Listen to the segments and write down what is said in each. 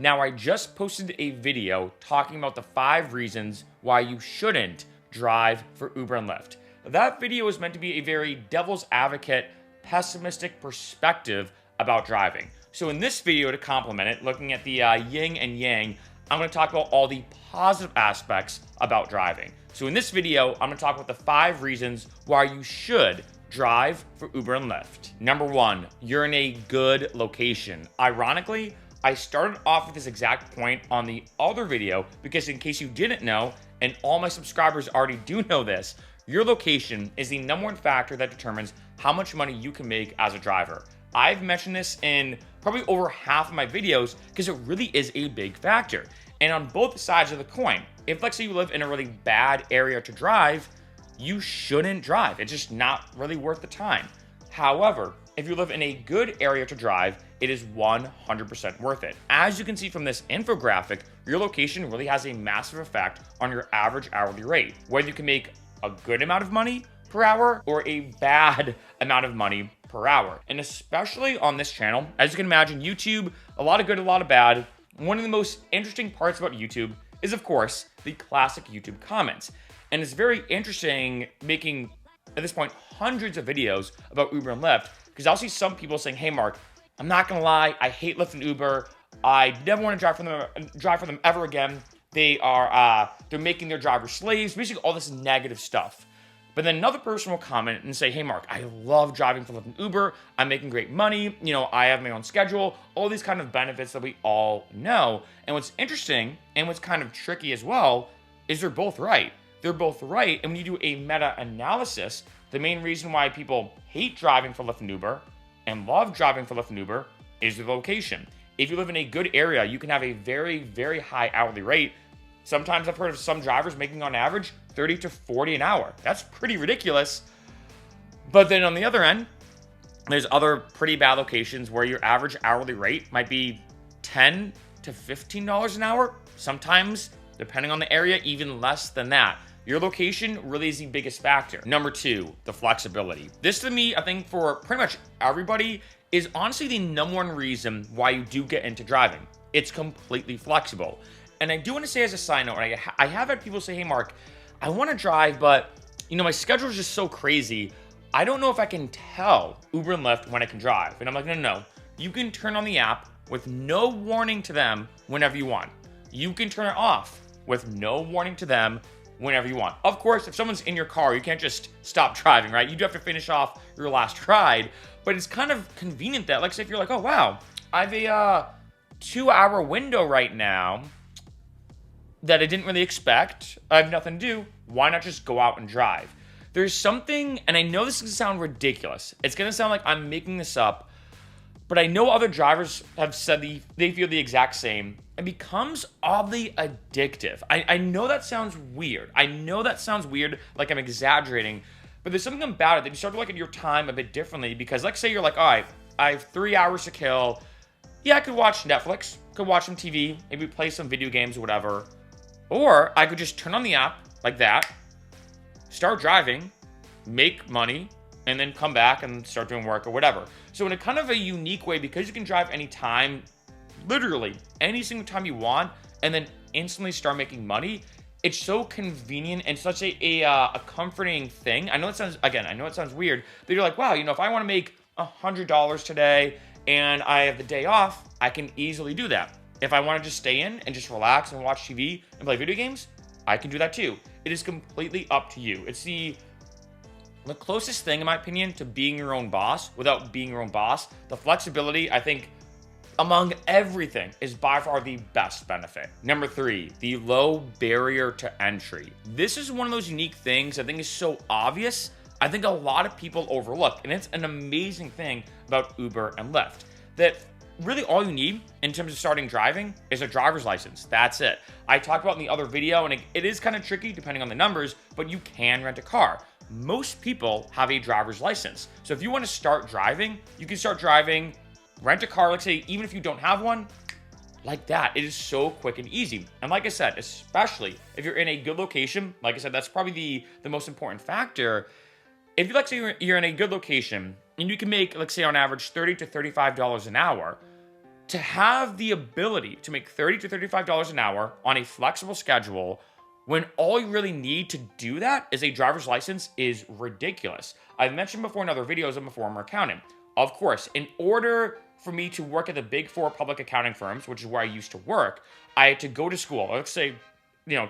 Now, I just posted a video talking about the 5 reasons why you shouldn't drive for Uber and Lyft. That video is meant to be a very devil's advocate, pessimistic perspective about driving. So in this video, to complement it, looking at the yin and yang, I'm going to talk about all the positive aspects about driving. So in this video, I'm going to talk about the 5 reasons why you should drive for Uber and Lyft. Number 1, you're in a good location. Ironically, I started off with this exact point on the other video because in case you didn't know, and all my subscribers already do know this, your location is the number 1 factor that determines how much money you can make as a driver. I've mentioned this in probably over half of my videos because it really is a big factor. And on both sides of the coin, if let's say you live in a really bad area to drive, you shouldn't drive. It's just not really worth the time. However, if you live in a good area to drive, it is 100% worth it. As you can see from this infographic, your location really has a massive effect on your average hourly rate, whether you can make a good amount of money per hour or a bad amount of money per hour. And especially on this channel, as you can imagine, YouTube, a lot of good, a lot of bad. One of the most interesting parts about YouTube is, of course, the classic YouTube comments. And it's very interesting making, at this point, hundreds of videos about Uber and Lyft, because I'll see some people saying, hey, Mark, I'm not gonna lie, I hate Lyft and Uber. I never want to drive for them ever again. They're making their drivers slaves, basically all this negative stuff. But then another person will comment and say, hey, Mark, I love driving for Lyft and Uber. I'm making great money. You know, I have my own schedule, all these kind of benefits that we all know. And what's interesting and what's kind of tricky as well is they're both right. They're both right. And when you do a meta-analysis, the main reason why people hate driving for Lyft and Uber and love driving for Lyft and Uber is the location. If you live in a good area, you can have a very, very high hourly rate. Sometimes I've heard of some drivers making on average 30 to 40 an hour. That's pretty ridiculous. But then on the other end, there's other pretty bad locations where your average hourly rate might be $10 to $15 an hour. Sometimes, depending on the area, even less than that. Your location really is the biggest factor. Number 2, the flexibility. This to me, I think for pretty much everybody, is honestly the number 1 reason why you do get into driving. It's completely flexible. And I do want to say as a side note, I have had people say, hey, Mark, I want to drive, but you know, my schedule is just so crazy. I don't know if I can tell Uber and Lyft when I can drive. And I'm like, no. You can turn on the app with no warning to them whenever you want. You can turn it off with no warning to them whenever you want. Of course, if someone's in your car, you can't just stop driving, right? You do have to finish off your last ride, but it's kind of convenient that, like, say if you're like, oh, wow, I have a 2-hour window right now that I didn't really expect. I have nothing to do. Why not just go out and drive? There's something, and I know this is gonna sound ridiculous. It's gonna sound like I'm making this up, but I know other drivers have said they feel the exact same. It becomes oddly addictive. I know that sounds weird. I know that sounds weird, like I'm exaggerating, but there's something about it that you start to look at your time a bit differently because let's say you're like, all right, I have 3 hours to kill. Yeah, I could watch Netflix, could watch some TV, maybe play some video games or whatever. Or I could just turn on the app like that, start driving, make money, and then come back and start doing work or whatever. So in a kind of a unique way, because you can drive anytime, literally any single time you want, and then instantly start making money, it's so convenient and such a comforting thing. I know it sounds weird, that you're like, wow, you know, if I want to make $100 today and I have the day off, I can easily do that. If I want to just stay in and just relax and watch TV and play video games, I can do that too. It is completely up to you. It's the closest thing, in my opinion, to being your own boss without being your own boss. The flexibility, I think, among everything, is by far the best benefit. Number 3, the low barrier to entry. This is one of those unique things I think is so obvious, I think a lot of people overlook. And it's an amazing thing about Uber and Lyft, that really all you need in terms of starting driving is a driver's license. That's it. I talked about in the other video, and it is kind of tricky depending on the numbers, but you can rent a car. Most people have a driver's license. So if you want to start driving, you can start driving, rent a car, let's say, even if you don't have one, like that. It is so quick and easy. And like I said, especially if you're in a good location, like I said, that's probably the most important factor. If you, like, say you're in a good location and you can make, let's say on average, $30 to $35 an hour, to have the ability to make $30 to $35 an hour on a flexible schedule when all you really need to do that is a driver's license is ridiculous. I've mentioned before in other videos, I'm a former accountant. Of course, in order for me to work at the big four public accounting firms, which is where I used to work, I had to go to school. Let's say,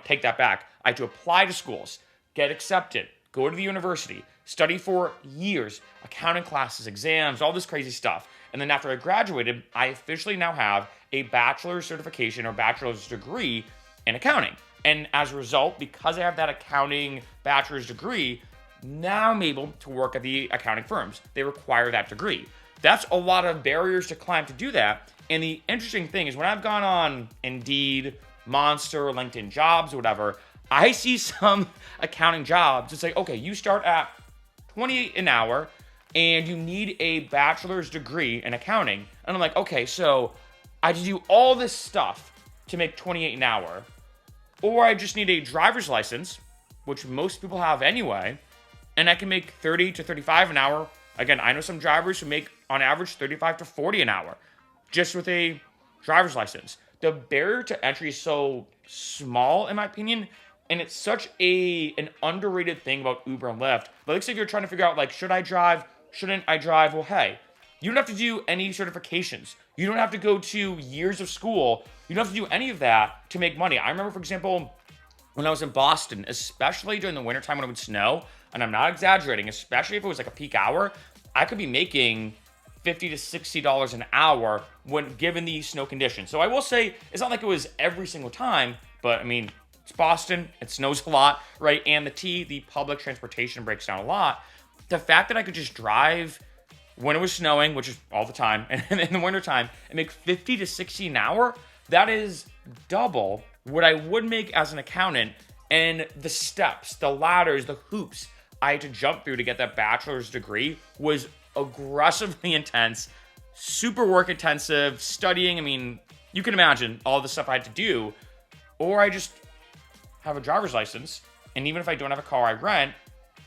take that back. I had to apply to schools, get accepted, go to the university, study for years, accounting classes, exams, all this crazy stuff. And then after I graduated, I officially now have a bachelor's certification or bachelor's degree in accounting. And as a result, because I have that accounting bachelor's degree, now I'm able to work at the accounting firms. They require that degree. That's a lot of barriers to climb to do that. And the interesting thing is when I've gone on Indeed, Monster, LinkedIn Jobs, whatever, I see some accounting jobs. It's like, okay, you start at $28 an hour and you need a bachelor's degree in accounting. And I'm like, okay, so I have to do all this stuff to make $28 an hour. Or I just need a driver's license, which most people have anyway, and I can make $30 to $35 an hour. Again, I know some drivers who make on average $35 to $40 an hour just with a driver's license. The barrier to entry is so small, in my opinion, and it's such an underrated thing about Uber and Lyft. But let's say if you're trying to figure out, like, should I drive? Shouldn't I drive? Well, hey, you don't have to do any certifications. You don't have to go to years of school. You don't have to do any of that to make money. I remember, for example, when I was in Boston, especially during the wintertime when it would snow, and I'm not exaggerating, especially if it was like a peak hour, I could be making $50 to $60 an hour when given the snow conditions. So I will say, it's not like it was every single time, but I mean, it's Boston, it snows a lot, right? And the public transportation breaks down a lot. The fact that I could just drive when it was snowing, which is all the time, and in the wintertime, and make $50 to $60 an hour, that is double what I would make as an accountant. And the steps, the ladders, the hoops I had to jump through to get that bachelor's degree was aggressively intense, super work intensive, studying. I mean, you can imagine all the stuff I had to do. Or I just have a driver's license, and even if I don't have a car, I rent,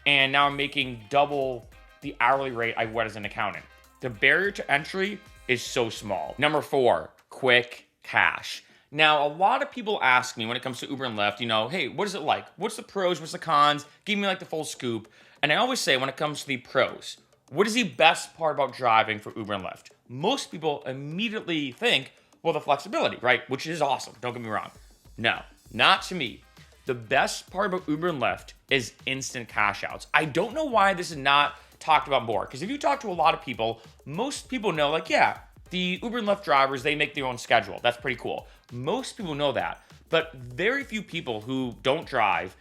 and now I'm making double the hourly rate I would as an accountant. The barrier to entry is so small. Number 4, quick cash. Now, a lot of people ask me when it comes to Uber and Lyft, hey, what is it like? What's the pros? What's the cons? Give me like the full scoop. And I always say when it comes to the pros, what is the best part about driving for Uber and Lyft? Most people immediately think, well, the flexibility, right? Which is awesome. Don't get me wrong. No, not to me. The best part about Uber and Lyft is instant cash outs. I don't know why this is not talked about more. Because if you talk to a lot of people, most people know, like, yeah, the Uber and Lyft drivers, they make their own schedule. That's pretty cool. Most people know that. But very few people who don't drive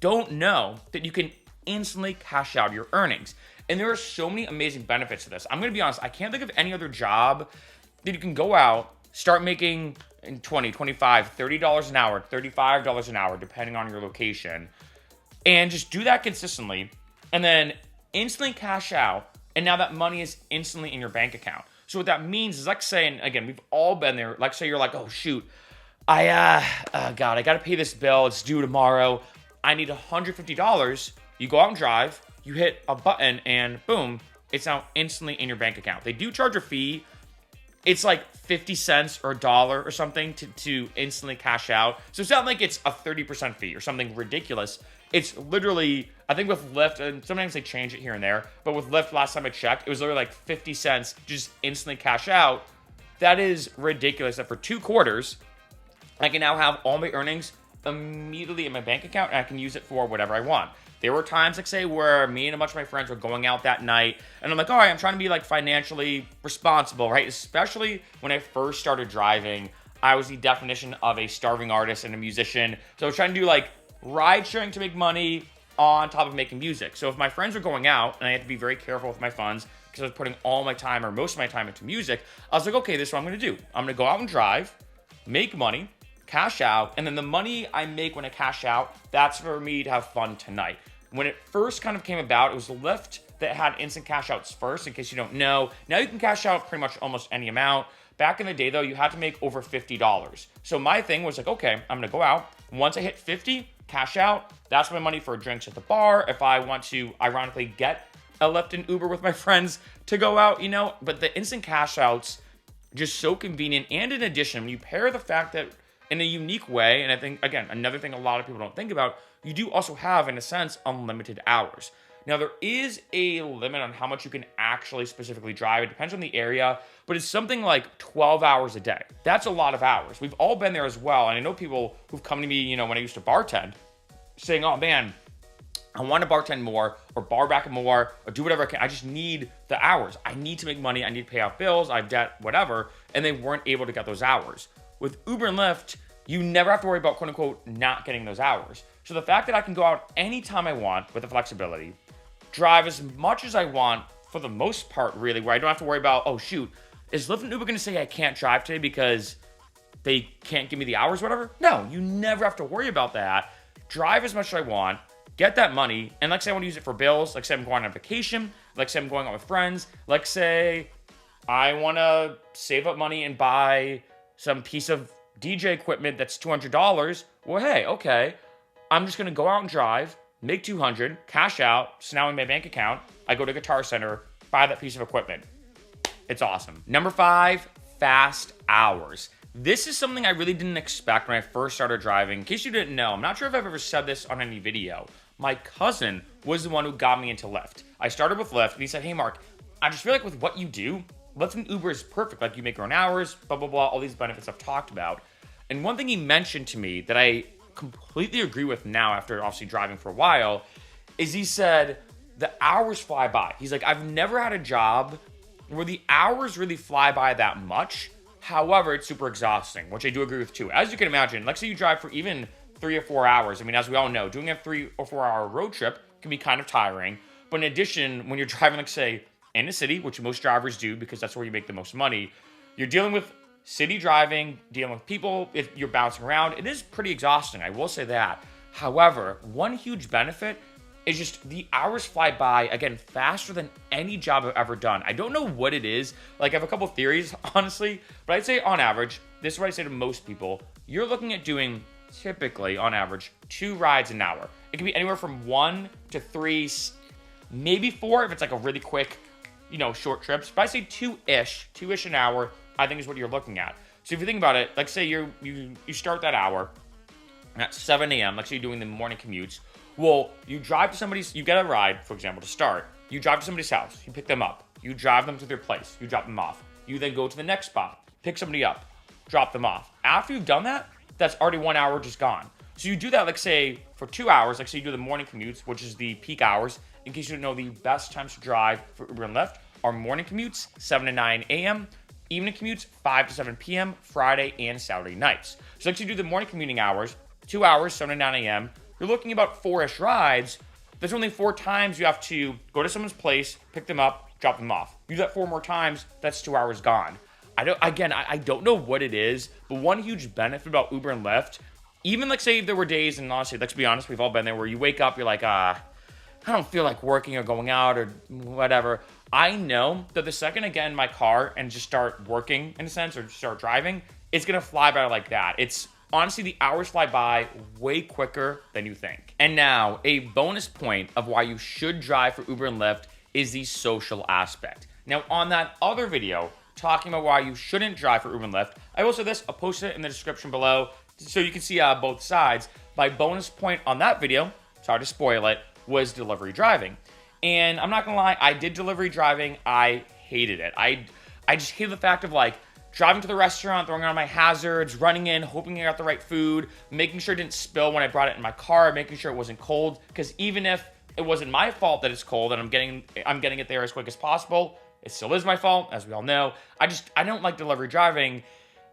don't know that you can instantly cash out your earnings. And there are so many amazing benefits to this. I'm going to be honest, I can't think of any other job that you can go out, start making $20, $25, $30 an hour, $35 an hour, depending on your location, and just do that consistently, and then instantly cash out, and now that money is instantly in your bank account. So what that means is, like saying, again, we've all been there. Like say you're like, oh shoot, I got to pay this bill. It's due tomorrow. I need $150. You go out and drive, you hit a button, and boom, it's now instantly in your bank account. They do charge a fee. It's like 50 cents or $1 or something to instantly cash out. So it's not like it's a 30% fee or something ridiculous. It's literally, I think with Lyft, and sometimes they change it here and there, but with Lyft, last time I checked, it was literally like 50 cents to just instantly cash out. That is ridiculous that for 2 quarters, I can now have all my earnings immediately in my bank account, and I can use it for whatever I want. There were times, like say, where me and a bunch of my friends were going out that night, and I'm like, all right, I'm trying to be like financially responsible, right? Especially when I first started driving, I was the definition of a starving artist and a musician. So I was trying to do like ride sharing to make money on top of making music. So if my friends were going out, and I had to be very careful with my funds because I was putting all my time or most of my time into music, I was like, okay, this is what I'm going to do. I'm going to go out and drive, make money, cash out, and then the money I make when I cash out, that's for me to have fun tonight. When it first kind of came about, it was Lyft that had instant cash outs first, in case you don't know. Now you can cash out pretty much almost any amount. Back in the day, though, you had to make over $50. So my thing was like, okay, I'm going to go out. Once I hit 50, cash out. That's my money for drinks at the bar. If I want to, ironically, get a Lyft and Uber with my friends to go out, But the instant cash outs just so convenient. And in addition, when you pair the fact that in a unique way, and I think, again, another thing a lot of people don't think about, you do also have, in a sense, unlimited hours. Now, there is a limit on how much you can actually specifically drive. It depends on the area, but it's something like 12 hours a day. That's a lot of hours. We've all been there as well. And I know people who've come to me, when I used to bartend, saying, oh man, I want to bartend more or bar back more or do whatever I can. I just need the hours. I need to make money. I need to pay off bills. I have debt, whatever. And they weren't able to get those hours. With Uber and Lyft, you never have to worry about, quote unquote, not getting those hours. So the fact that I can go out anytime I want with the flexibility, drive as much as I want for the most part, really, where I don't have to worry about, oh shoot, is Lyft and Uber going to say I can't drive today because they can't give me the hours, whatever? No, you never have to worry about that. Drive as much as I want, get that money, and like say I want to use it for bills, like say I'm going on vacation, like say I'm going out with friends, like say I want to save up money and buy some piece of DJ equipment that's $200. Well, hey, okay, I'm just going to go out and drive, make $200, cash out, so now in my bank account, I go to Guitar Center, buy that piece of equipment. It's awesome. Number 5, fast hours. This is something I really didn't expect when I first started driving. In case you didn't know, I'm not sure if I've ever said this on any video. My cousin was the one who got me into Lyft. I started with Lyft, and he said, hey, Mark, I just feel like with what you do, Lyft and Uber is perfect. Like, you make your own hours, blah, blah, blah, all these benefits I've talked about. And one thing he mentioned to me that I completely agree with now after obviously driving for a while is he said the hours fly by. He's like, I've never had a job where the hours really fly by that much. However, it's super exhausting, which I do agree with too. As you can imagine, let's say you drive for even 3 or 4 hours. I mean, as we all know, doing a 3 or 4 hour road trip can be kind of tiring. But in addition, when you're driving, like say, in a city, which most drivers do because that's where you make the most money, you're dealing with city driving, dealing with people, if you're bouncing around. It is pretty exhausting, I will say that. However, one huge benefit is just the hours fly by, again, faster than any job I've ever done. I don't know what it is. Like, I have a couple theories, honestly, but I'd say on average, this is what I say to most people, you're looking at doing, typically, on average, 2 rides an hour. It can be anywhere from 1 to 3, maybe 4 if it's like a really quick, short trips. But I say 2-ish an hour, I think is what you're looking at. So if you think about it, like say you start that hour at 7 a.m., like say you're doing the morning commutes. Well, you drive to you get a ride, for example, to start. You drive to somebody's house, you pick them up, you drive them to their place, you drop them off. You then go to the next spot, pick somebody up, drop them off. After you've done that, that's already 1 hour just gone. So you do that, like say, for 2 hours, like say you do the morning commutes, which is the peak hours. In case you don't know, the best times to drive for Uber and Lyft are morning commutes, 7 to 9 a.m., evening commutes, 5 to 7 p.m., Friday and Saturday nights. So like you do the morning commuting hours, 2 hours, 7 to 9 a.m., you're looking about 4-ish rides. There's only 4 times you have to go to someone's place, pick them up, drop them off. You do that 4 more times, that's 2 hours gone. I don't know what it is, but one huge benefit about Uber and Lyft, even like say there were days, and honestly, let's be honest, we've all been there, where you wake up, you're like, I don't feel like working or going out or whatever. I know that the second I get in my car and just start working, in a sense, or start driving, it's going to fly by like that. It's honestly, the hours fly by way quicker than you think. And now, a bonus point of why you should drive for Uber and Lyft is the social aspect. Now, on that other video, talking about why you shouldn't drive for Uber and Lyft, I will say this, I'll post it in the description below so you can see both sides. My bonus point on that video, sorry to spoil it, was delivery driving. And I'm not gonna lie, I did delivery driving. I hated it. I just hated the fact of like driving to the restaurant, throwing on my hazards, running in, hoping I got the right food, making sure it didn't spill when I brought it in my car, making sure it wasn't cold. Because even if it wasn't my fault that it's cold and I'm getting it there as quick as possible, it still is my fault, as we all know. I don't like delivery driving.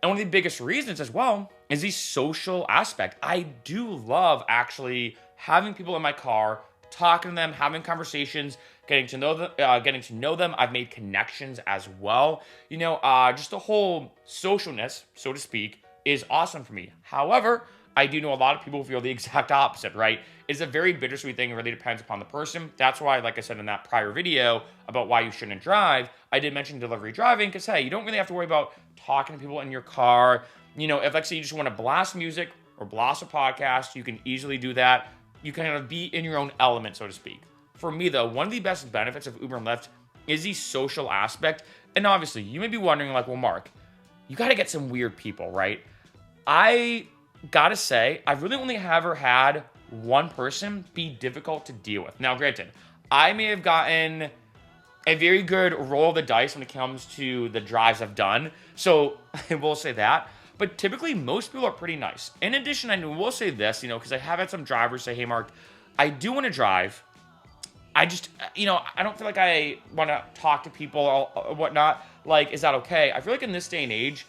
And one of the biggest reasons as well is the social aspect. I do love actually having people in my car, talking to them, having conversations, getting to know them. I've made connections as well. Just the whole socialness, so to speak, is awesome for me. However, I do know a lot of people feel the exact opposite, right? It's a very bittersweet thing. It really depends upon the person. That's why, like I said in that prior video about why you shouldn't drive, I did mention delivery driving because, hey, you don't really have to worry about talking to people in your car. If, like, say, you just want to blast music or blast a podcast, you can easily do that. You can kind of be in your own element, so to speak. For me, though, one of the best benefits of Uber and Lyft is the social aspect. And obviously, you may be wondering, like, well, Mark, you got to get some weird people, right? I gotta say, I've really only ever had one person be difficult to deal with. Now, granted, I may have gotten a very good roll of the dice when it comes to the drives I've done. So I will say that. But typically, most people are pretty nice. In addition, I will say this, because I have had some drivers say, hey, Mark, I do want to drive. I just, I don't feel like I want to talk to people or whatnot. Like, is that okay? I feel like in this day and age,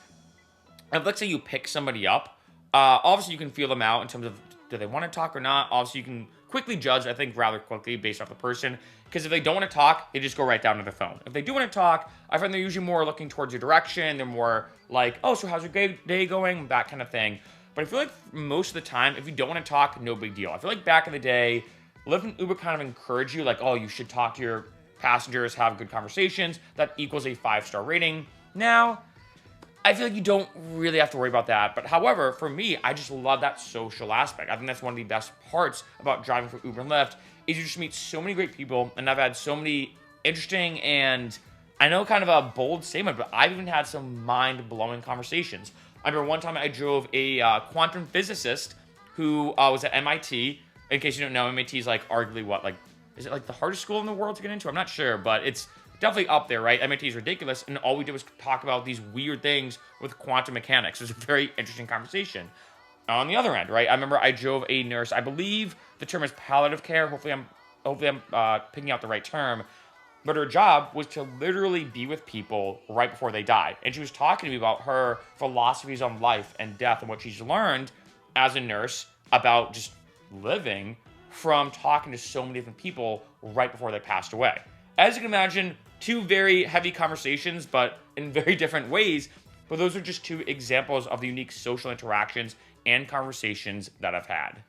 if let's say you pick somebody up, obviously you can feel them out in terms of do they want to talk or not. Obviously, you can quickly judge, I think, rather quickly based off the person. Because if they don't want to talk, they just go right down to the phone. If they do want to talk, I find they're usually more looking towards your direction. They're more like, oh, so how's your day going? That kind of thing. But I feel like most of the time, if you don't want to talk, no big deal. I feel like back in the day, Lyft and Uber kind of encourage you, like, oh, you should talk to your passengers, have good conversations. That equals a 5-star rating. Now, I feel like you don't really have to worry about that. But however, for me, I just love that social aspect. I think that's one of the best parts about driving for Uber and Lyft is you just meet so many great people. And I've had so many interesting and I know kind of a bold statement, but I've even had some mind-blowing conversations. I remember one time I drove a quantum physicist who was at MIT. In case you don't know, MIT is like arguably is it like the hardest school in the world to get into? I'm not sure, but it's definitely up there, right? MIT is ridiculous, and all we did was talk about these weird things with quantum mechanics. It was a very interesting conversation. On the other end, right? I remember I drove a nurse. I believe the term is palliative care. Hopefully I'm picking out the right term. But her job was to literally be with people right before they die. And she was talking to me about her philosophies on life and death and what she's learned as a nurse about just living from talking to so many different people right before they passed away. As you can imagine, two very heavy conversations, but in very different ways. But those are just two examples of the unique social interactions and conversations that I've had.